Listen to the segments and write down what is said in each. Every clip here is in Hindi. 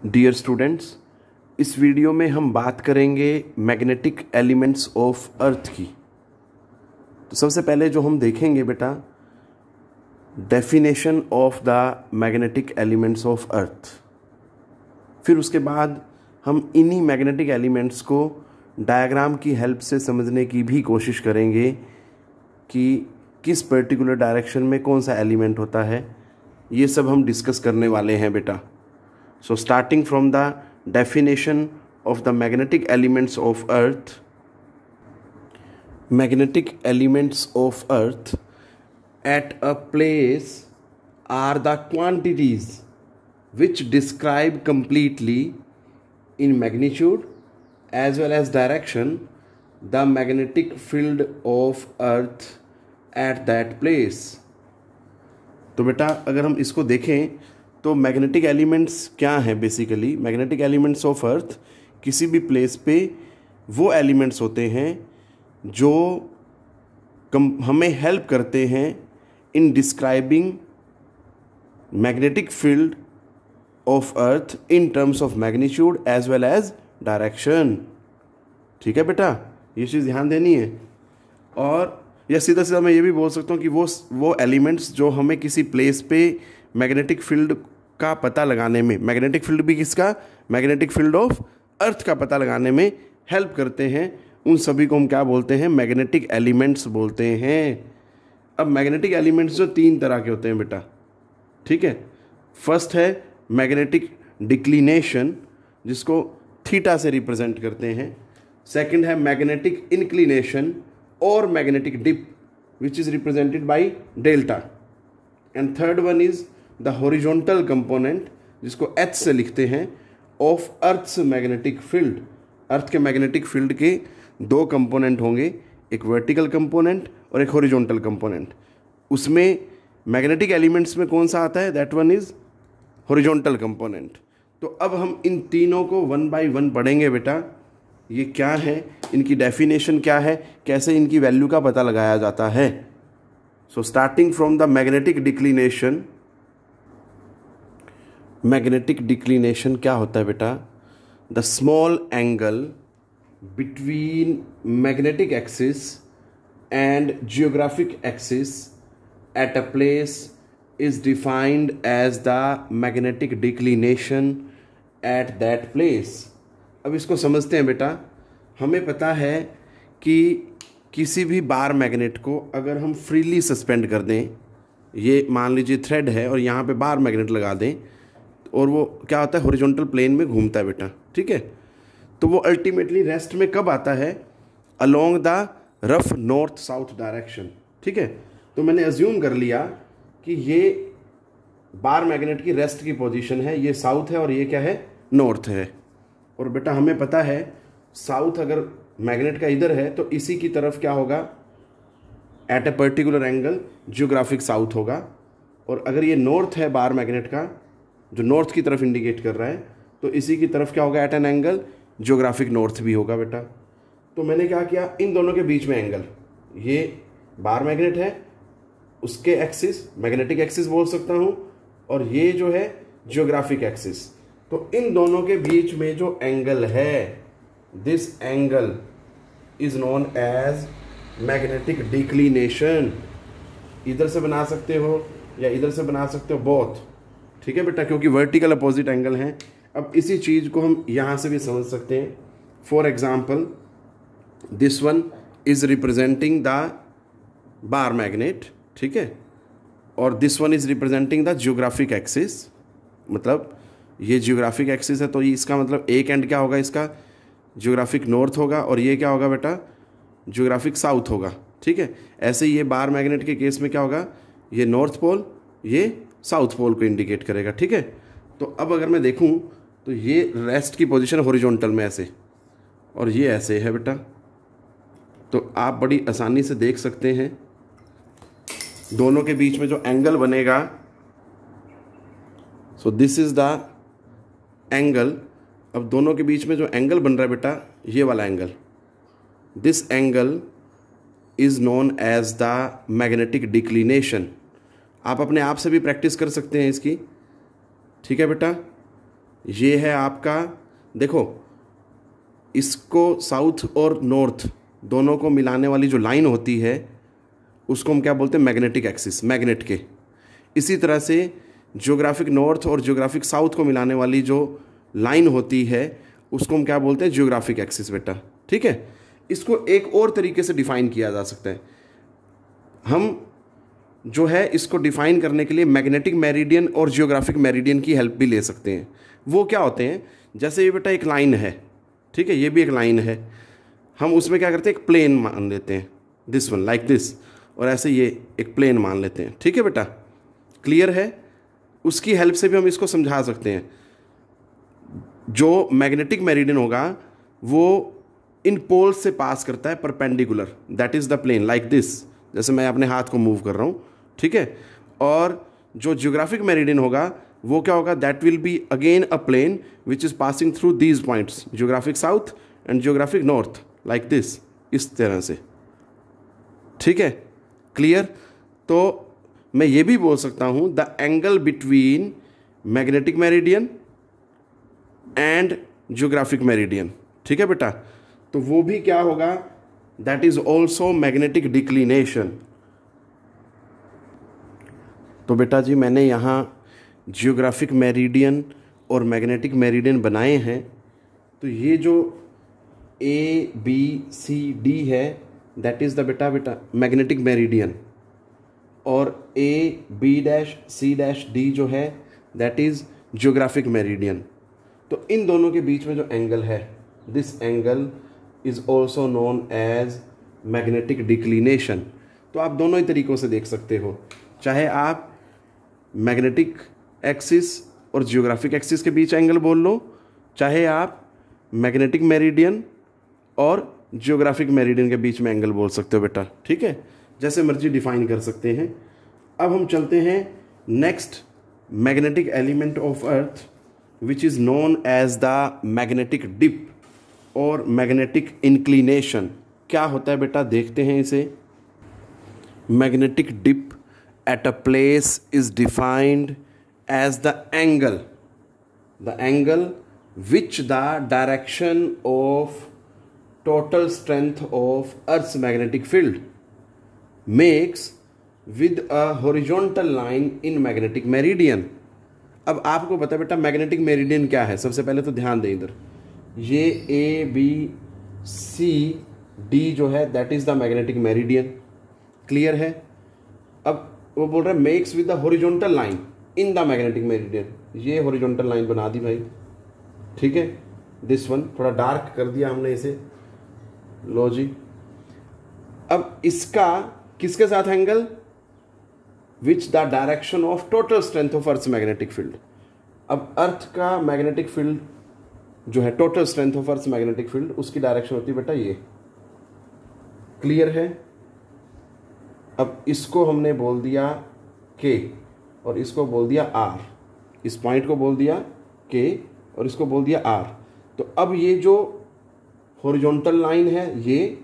डियर स्टूडेंट्स, इस वीडियो में हम बात करेंगे मैग्नेटिक एलिमेंट्स ऑफ अर्थ की। तो सबसे पहले जो हम देखेंगे बेटा, definition of the magnetic elements of अर्थ। फिर उसके बाद हम इन्हीं मैग्नेटिक एलिमेंट्स को डायग्राम की हेल्प से समझने की भी कोशिश करेंगे कि किस पर्टिकुलर डायरेक्शन में कौन सा एलिमेंट होता है। ये सब हम डिस्कस करने वाले हैं बेटा। So starting from the definition of the magnetic elements of earth, magnetic elements of earth at a place are the quantities which describe completely in magnitude as well as direction the magnetic field of earth at that place। तो बेटा अगर हम इसको देखें तो मैग्नेटिक एलिमेंट्स क्या हैं। बेसिकली मैग्नेटिक एलिमेंट्स ऑफ अर्थ किसी भी प्लेस पे वो एलिमेंट्स होते हैं जो हमें हेल्प करते हैं in describing magnetic field of earth in terms of magnitude as well as direction. ठीक है बेटा, ये चीज़ ध्यान देनी है। और या सीधा सीधा मैं ये भी बोल सकता हूँ कि वो एलिमेंट्स जो हमें किसी प्लेस पे मैग्नेटिक फील्ड का पता लगाने में, मैग्नेटिक फील्ड भी किसका, मैग्नेटिक फील्ड ऑफ अर्थ का पता लगाने में हेल्प करते हैं, उन सभी को हम क्या बोलते हैं, मैग्नेटिक एलिमेंट्स बोलते हैं। अब मैग्नेटिक एलिमेंट्स जो तीन तरह के होते हैं बेटा, ठीक है। फर्स्ट है मैग्नेटिक डिक्लिनेशन, जिसको थीटा से रिप्रेजेंट करते हैं। सेकंड है मैग्नेटिक इंक्लिनेशन और magnetic dip which is represented by delta. And third one is the horizontal component, जिसको एच से लिखते हैं, of earth's magnetic field. Earth के मैग्नेटिक फील्ड के दो कंपोनेंट होंगे, एक वर्टिकल कंपोनेंट और एक हॉरिजॉन्टल कंपोनेंट। उसमें मैग्नेटिक एलिमेंट्स में कौन सा आता है, that one is horizontal component. तो अब हम इन तीनों को वन बाय वन पढ़ेंगे बेटा। ये क्या है, इनकी डेफिनेशन क्या है, कैसे इनकी वैल्यू का पता लगाया जाता है। So starting from the magnetic declination. Magnetic declination क्या होता है बेटा, the small angle between magnetic axis and geographic axis at a place is defined as the magnetic declination at that place. अब इसको समझते हैं बेटा। हमें पता है कि किसी भी बार मैग्नेट को अगर हम फ्रीली सस्पेंड कर दें, ये मान लीजिए थ्रेड है और यहाँ पे बार मैग्नेट लगा दें, और वो क्या होता है, हॉरिजॉन्टल प्लेन में घूमता है बेटा, ठीक है। तो वो अल्टीमेटली रेस्ट में कब आता है, along the rough north south direction, ठीक है। तो मैंने अज्यूम कर लिया कि ये बार मैग्नेट की रेस्ट की पोजीशन है, ये साउथ है और ये क्या है, नॉर्थ है। और बेटा हमें पता है साउथ अगर मैग्नेट का इधर है तो इसी की तरफ क्या होगा, at a particular angle geographic south होगा। और अगर ये नॉर्थ है बार मैग्नेट का, जो नॉर्थ की तरफ इंडिकेट कर रहा है, तो इसी की तरफ क्या होगा, at an angle geographic north भी होगा बेटा। तो मैंने क्या किया, इन दोनों के बीच में एंगल, ये बार मैग्नेट है, उसके एक्सिस मैग्नेटिक एक्सिस बोल सकता हूँ, और ये जो है जियोग्राफिक एक्सिस। तो इन दोनों के बीच में जो एंगल है, this angle is known as magnetic declination. इधर से बना सकते हो या इधर से बना सकते हो, बोथ, ठीक है बेटा, क्योंकि वर्टिकल अपोजिट एंगल हैं। अब इसी चीज को हम यहां से भी समझ सकते हैं। For example this one is representing the bar magnet, ठीक है, और this one is representing the geographic axis. मतलब ये जियोग्राफिक एक्सिस है, तो ये इसका मतलब एक एंड क्या होगा, इसका जियोग्राफिक नॉर्थ होगा, और ये क्या होगा बेटा, जियोग्राफिक साउथ होगा, ठीक है। ऐसे ही ये बार मैग्नेट के केस में क्या होगा, ये नॉर्थ पोल, ये साउथ पोल को इंडिकेट करेगा, ठीक है। तो अब अगर मैं देखूं तो ये रेस्ट की पोजीशन हॉरिजॉन्टल में ऐसे, और ये ऐसे है बेटा। तो आप बड़ी आसानी से देख सकते हैं दोनों के बीच में जो एंगल बनेगा। So this is the angle. अब दोनों के बीच में जो एंगल बन रहा है बेटा, ये वाला angle, this angle is known as the magnetic declination. आप अपने आप से भी प्रैक्टिस कर सकते हैं इसकी, ठीक है बेटा। ये है आपका, देखो इसको साउथ और नॉर्थ दोनों को मिलाने वाली जो लाइन होती है उसको हम क्या बोलते हैं, मैग्नेटिक एक्सिस, मैग्नेट के। इसी तरह से जियोग्राफिक नॉर्थ और जियोग्राफिक साउथ को मिलाने वाली जो लाइन होती है उसको हम क्या बोलते हैं, जियोग्राफिक एक्सिस बेटा। ठीक है, इसको एक और तरीके से डिफाइन किया जा सकता है। हम जो है इसको डिफाइन करने के लिए मैग्नेटिक मेरिडियन और जियोग्राफिक मेरिडियन की हेल्प भी ले सकते हैं। वो क्या होते हैं, जैसे ये बेटा एक लाइन है, ठीक है, ये भी एक लाइन है, हम उसमें क्या करते हैं, एक प्लेन मान लेते हैं, दिस वन लाइक दिस, और ऐसे ये एक प्लेन मान लेते हैं। ठीक है बेटा, क्लियर है? उसकी हेल्प से भी हम इसको समझा सकते हैं। जो मैग्नेटिक मेरिडियन होगा वो इन पोल्स से पास करता है perpendicular, that is the plane like this, जैसे मैं अपने हाथ को मूव कर रहा हूँ। ठीक है, और जो जियोग्राफिक मेरिडियन होगा वो क्या होगा, that will be again a plane which is passing through these points, geographic south and geographic north, like this, इस तरह से। ठीक है, क्लियर? तो मैं ये भी बोल सकता हूँ the angle between magnetic meridian and geographic meridian. ठीक है बेटा, तो वो भी क्या होगा, that is also magnetic declination. तो बेटा जी मैंने यहाँ जियोग्राफिक मेरिडियन और मैग्नेटिक मेरिडियन बनाए हैं। तो ये जो ए बी सी डी है दैट इज़ द बेटा मैग्नेटिक मेरिडियन, और A B dash C dash D जो है दैट इज़ जियोग्राफिक मेरिडियन। तो इन दोनों के बीच में जो एंगल है, this angle is also known as magnetic declination. तो आप दोनों ही तरीक़ों से देख सकते हो, चाहे आप मैग्नेटिक एक्सिस और जियोग्राफिक एक्सिस के बीच एंगल बोल लो, चाहे आप मैग्नेटिक मेरिडियन और जियोग्राफिक मेरिडियन के बीच में एंगल बोल सकते हो बेटा। ठीक है, जैसे मर्जी डिफाइन कर सकते हैं। अब हम चलते हैं next magnetic element of earth which is known as the magnetic dip और मैग्नेटिक इंक्लिनेशन। क्या होता है बेटा, देखते हैं इसे। Magnetic dip at a place is defined as the angle which the direction of total strength of Earth's magnetic field makes with a horizontal line in magnetic meridian। अब आपको पता है बेटा मैग्नेटिक मेरिडियन क्या है। सबसे पहले तो ध्यान दें इधर, ये ए बी सी डी जो है that is the magnetic meridian. Clear है? अब वो बोल रहा है makes with the horizontal line in the magnetic meridian. ये हॉरिजॉन्टल लाइन बना दी भाई। ठीक है, दिस वन थोड़ा डार्क कर दिया हमने इसे, लो जी। अब इसका किसके साथ angle, which the direction of total strength of earth magnetic field. अब अर्थ का मैग्नेटिक फील्ड जो है, total strength of earth magnetic field, उसकी डायरेक्शन होती है बेटा ये। क्लियर है? अब इसको हमने बोल दिया K और इसको बोल दिया R, इस पॉइंट को बोल दिया K और इसको बोल दिया R। तो अब ये जो हॉरिजॉन्टल लाइन है ये,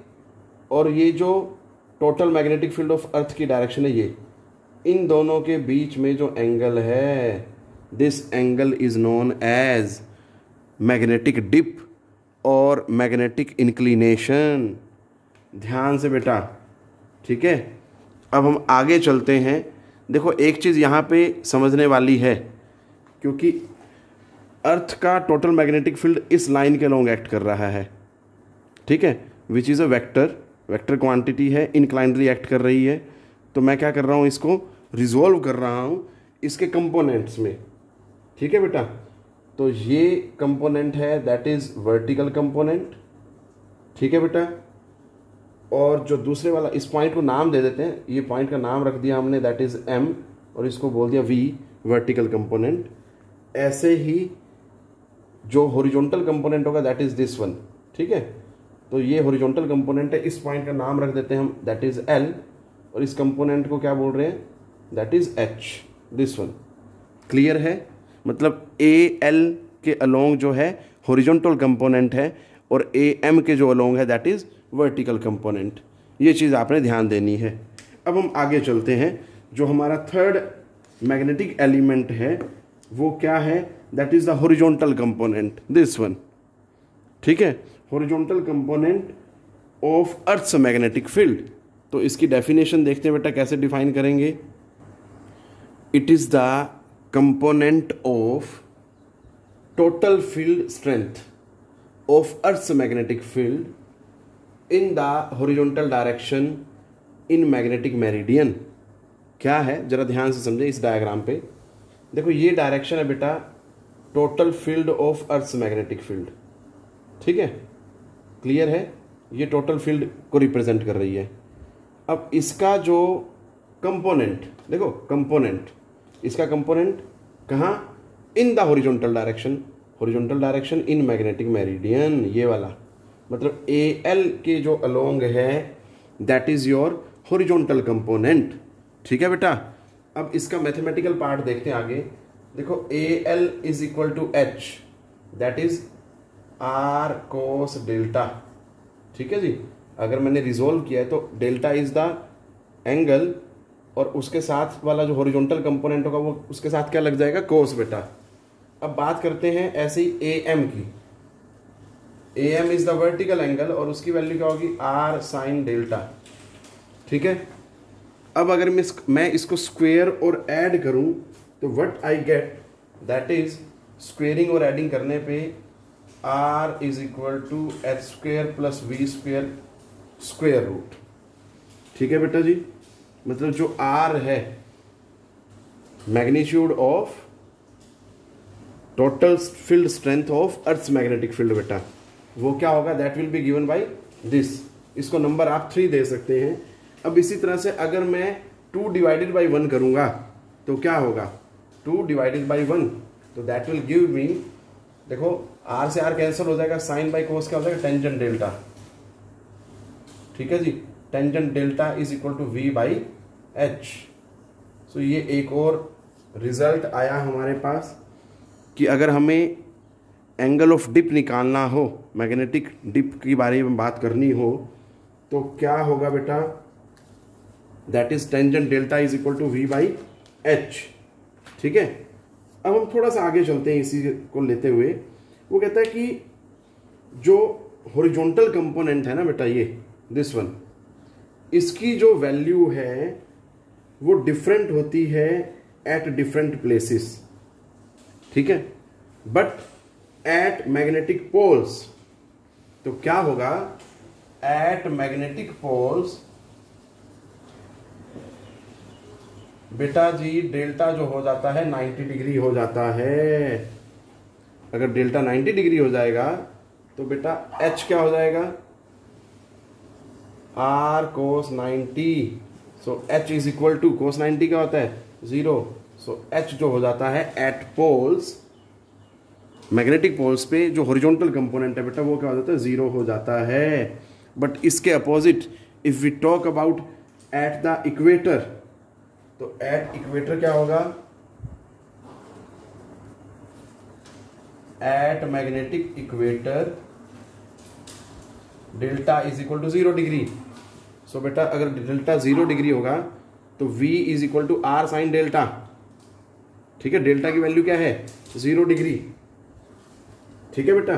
और ये जो टोटल मैग्नेटिक फील्ड ऑफ अर्थ की डायरेक्शन है ये, इन दोनों के बीच में जो एंगल है, this angle is known as magnetic dip और मैग्नेटिक इंक्लिनेशन। ध्यान से बेटा, ठीक है। अब हम आगे चलते हैं। देखो एक चीज़ यहाँ पे समझने वाली है, क्योंकि अर्थ का टोटल मैग्नेटिक फील्ड इस लाइन के लॉन्ग एक्ट कर रहा है, ठीक है, which is a vector quantity है, इनक्लाइनली एक्ट कर रही है। तो मैं क्या कर रहा हूँ, इसको रिजोल्व कर रहा हूँ इसके कंपोनेंट्स में, ठीक है बेटा। तो ये कंपोनेंट है दैट इज़ वर्टिकल कंपोनेंट, ठीक है बेटा। और जो दूसरे वाला, इस पॉइंट को नाम दे देते हैं, ये पॉइंट का नाम रख दिया हमने दैट इज़ M, और इसको बोल दिया V, वर्टिकल कंपोनेंट। ऐसे ही जो हॉरिजॉन्टल कंपोनेंट होगा दैट इज़ दिस वन, ठीक है। तो ये हॉरिजॉन्टल कंपोनेंट है, इस पॉइंट का नाम रख देते हैं हम दैट इज़ L, और इस कंपोनेंट को क्या बोल रहे हैं, that is H, this one. Clear है? मतलब AL के अलोंग जो है हॉरिजॉन्टल कंपोनेंट है, और AM के जो अलोंग है दैट इज़ वर्टिकल कंपोनेंट। ये चीज़ आपने ध्यान देनी है। अब हम आगे चलते हैं। जो हमारा थर्ड मैग्नेटिक एलिमेंट है वो क्या है, that is the horizontal component, this one. ठीक है, horizontal component of earth's magnetic field. तो इसकी डेफिनेशन देखते हैं बेटा कैसे डिफाइन करेंगे। It is the component of total field strength of earth's magnetic field in the horizontal direction in magnetic meridian. क्या है जरा ध्यान से समझे इस डायग्राम पे। देखो ये डायरेक्शन है बेटा total field of earth's magnetic field. ठीक है, क्लियर है, ये टोटल फील्ड को रिप्रेजेंट कर रही है। अब इसका जो कंपोनेंट देखो, कंपोनेंट, इसका कंपोनेंट कहाँ, इन the horizontal direction, horizontal direction in magnetic meridian, ये वाला मतलब ए एल के जो अलोंग है that is your horizontal component. ठीक है बेटा, अब इसका मैथमेटिकल पार्ट देखते हैं आगे। देखो A L is equal to H, that is R cos delta. ठीक है जी, अगर मैंने रिजोल्व किया है तो डेल्टा इज द एंगल और उसके साथ वाला जो हॉरिजॉन्टल कंपोनेंट होगा वो उसके साथ क्या लग जाएगा, कोस बेटा। अब बात करते हैं ऐसे ही ए एम की। A M is the vertical angle और उसकी वैल्यू क्या होगी, आर साइन डेल्टा। ठीक है, अब अगर मैं इसको स्क्वेयर और ऐड करूं तो what I get, that is squaring और एडिंग करने पे R is equal to H square plus V square square root. ठीक है बेटा जी, मतलब जो आर है magnitude of total field strength of earth's magnetic field बेटा, वो क्या होगा, that will be given by this. इसको नंबर आप 3 दे सकते हैं। अब इसी तरह से अगर मैं 2 डिवाइडेड बाई 1 करूंगा तो क्या होगा, 2 डिवाइडेड बाई 1, तो दैट विल गिव मी, देखो आर से आर कैंसिल हो जाएगा, साइन बाई कोस क्या हो जाएगा, टेंजेंट डेल्टा। ठीक है जी, tangent delta is equal to we by h. So ये एक और रिजल्ट आया हमारे पास कि अगर हमें एंगल ऑफ डिप निकालना हो, मैग्नेटिक डिप की बारे में बात करनी हो तो क्या होगा बेटा, that is tangent delta is equal to we by H. ठीक है, अब हम थोड़ा सा आगे चलते हैं इसी को लेते हुए। वो कहता है कि जो हॉरिजॉन्टल कंपोनेंट है ना बेटा, ये दिस वन, इसकी जो वैल्यू है वो डिफरेंट होती है एट डिफरेंट प्लेसेस। ठीक है, बट एट मैग्नेटिक पोल्स तो क्या होगा, एट मैग्नेटिक पोल्स बेटा जी डेल्टा जो हो जाता है 90 डिग्री हो जाता है। अगर डेल्टा 90 डिग्री हो जाएगा तो बेटा एच क्या हो जाएगा, r cos 90। So h is equal to, cos 90 क्या होता है, 0। सो एच जो हो जाता है एट पोल्स, मैग्नेटिक पोल्स पे जो हॉरिजॉन्टल कंपोनेंट है बेटा वो क्या हो जाता है, 0 हो जाता है। बट इसके opposite if we talk about at the equator, तो एट इक्वेटर क्या होगा, at magnetic equator delta is equal to 0 degree. So बेटा अगर डेल्टा 0 डिग्री होगा तो v is equal to R sine delta. ठीक है, डेल्टा की वैल्यू क्या है, 0 डिग्री। ठीक है बेटा,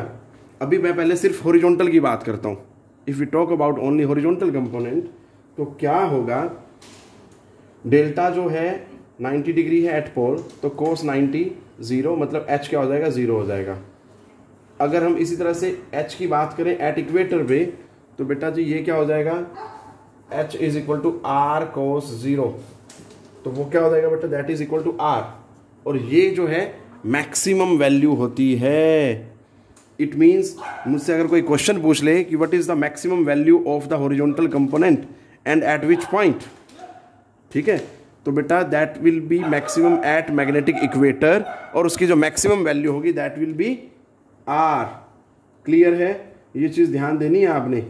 अभी मैं पहले सिर्फ हॉरिजॉन्टल की बात करता हूं। If we talk about only horizontal component तो क्या होगा, डेल्टा जो है 90 डिग्री है एट पोल, तो कोस 90 0, मतलब h क्या हो जाएगा, 0 हो जाएगा। अगर हम इसी तरह से h की बात करें एट इक्वेटर पे तो बेटा जी ये क्या हो जाएगा, h is equal to R cos 0, तो वो क्या हो जाएगा बेटा, that is equal to r। और ये जो है मैक्सिमम वैल्यू होती है। इट मीन्स मुझसे अगर कोई क्वेश्चन पूछ ले कि what is the maximum value of the horizontal component and at which point, ठीक है, तो बेटा that will be maximum at magnetic equator, और उसकी जो मैक्सिमम वैल्यू होगी that will be R. Clear है, ये चीज़ ध्यान देनी है आपने।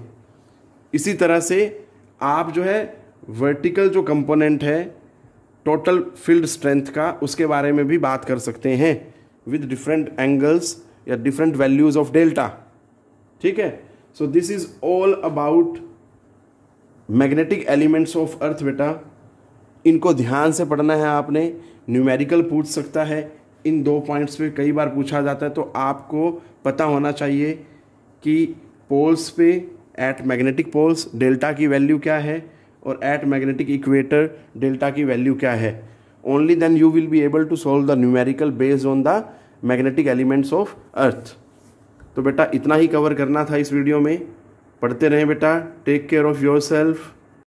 इसी तरह से आप जो है वर्टिकल जो कंपोनेंट है टोटल फील्ड स्ट्रेंथ का, उसके बारे में भी बात कर सकते हैं विद डिफरेंट एंगल्स या डिफरेंट वैल्यूज ऑफ डेल्टा। ठीक है, so this is all about magnetic elements of अर्थ बेटा। इनको ध्यान से पढ़ना है आपने, न्यूमेरिकल पूछ सकता है, इन 2 पॉइंट्स पे कई बार पूछा जाता है, तो आपको पता होना चाहिए कि पोल्स पे एट मैग्नेटिक पोल्स डेल्टा की वैल्यू क्या है और एट मैग्नेटिक इक्वेटर डेल्टा की वैल्यू क्या है। Only then you will be able to solve the numerical based on the magnetic elements of earth. तो बेटा इतना ही कवर करना था इस वीडियो में। पढ़ते रहें बेटा। Take care of your self.